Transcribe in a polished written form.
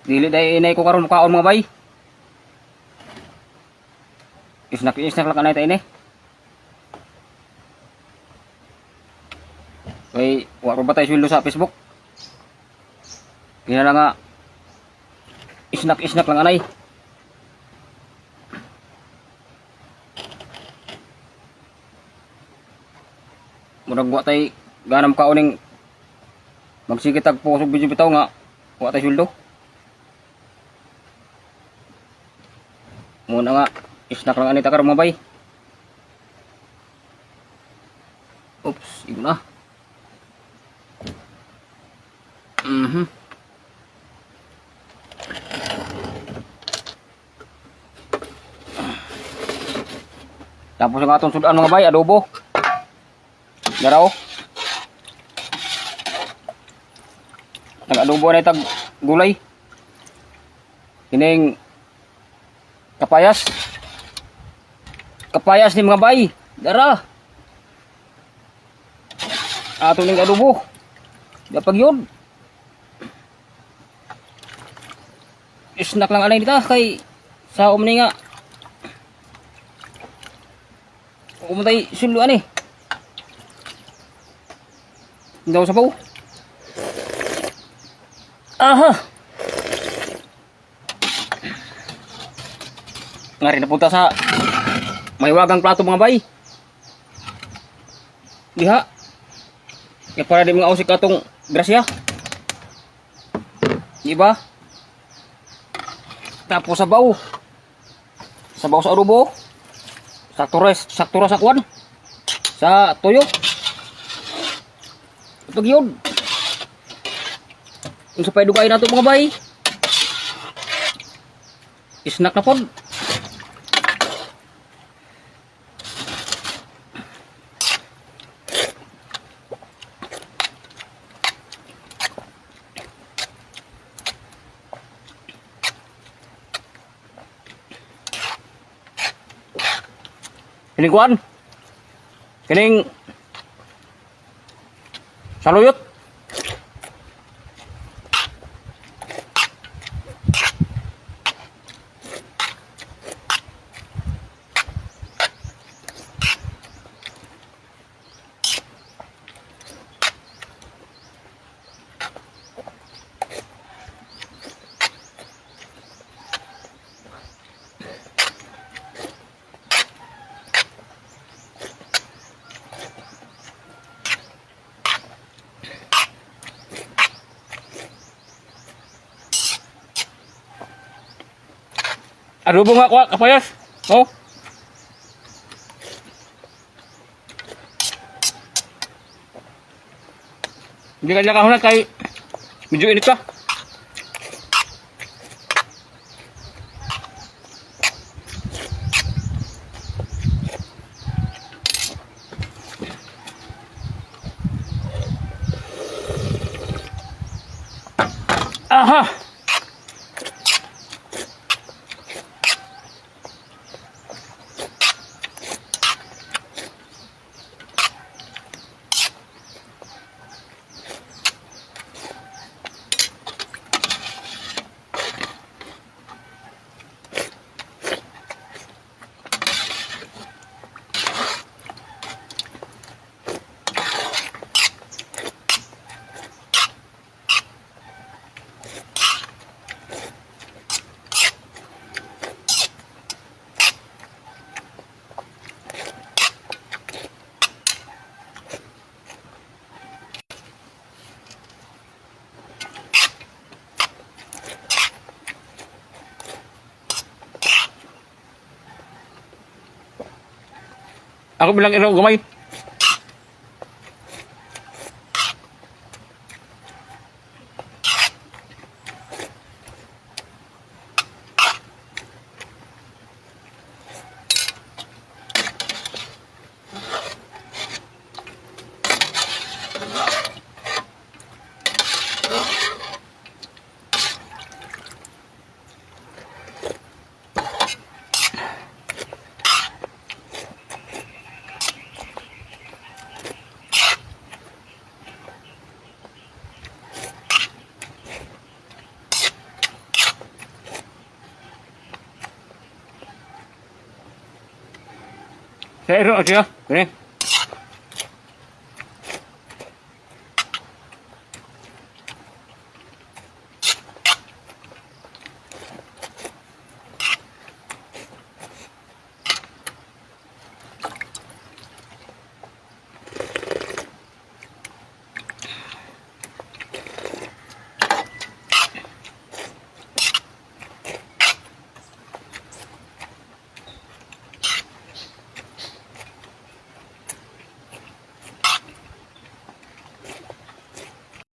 Dili day inay ko karon kaon mga bay. Isnak lang kanay ta ini. Kay wa pa tay sweldo sa Facebook. Kaya lang nga isnak lang anay. Murag wa tay ganam kaoning magsigit tag puso video bitaw nga wa tay sweldo. Muna nga isnak lang anita karon mga bay. Oops, igo na. Tapos ang atong sudan mga bay, adobo. Daraw. Nag-adobo na itag gulay. Kining kapayas. Kapayas ni mga bay. Dara. Ato ning adobo. Dapag yun. Isnak lang anay dita kay sa umni nga. Umatay sulo ani. Daw sabaw. Aha. Ngari na punta sa mahiwagang plato mga bay. Diha. Ya para di mga ausik atong grasya. Diba? Tapos sabaw. Sabaw sa adobo. Sakto ra sa kwan. Sa toyo. Ito yun. Kung sa paidugay na ito mga bay. Isnak na pod. Kining kuan. Kining saluyot. Adobo nga kuha, kapayas. Oh. Hindi ka niya kahunat kay medyo init ka. Aha. Ako bilang iraw gamay. Sa iro siya. Kani.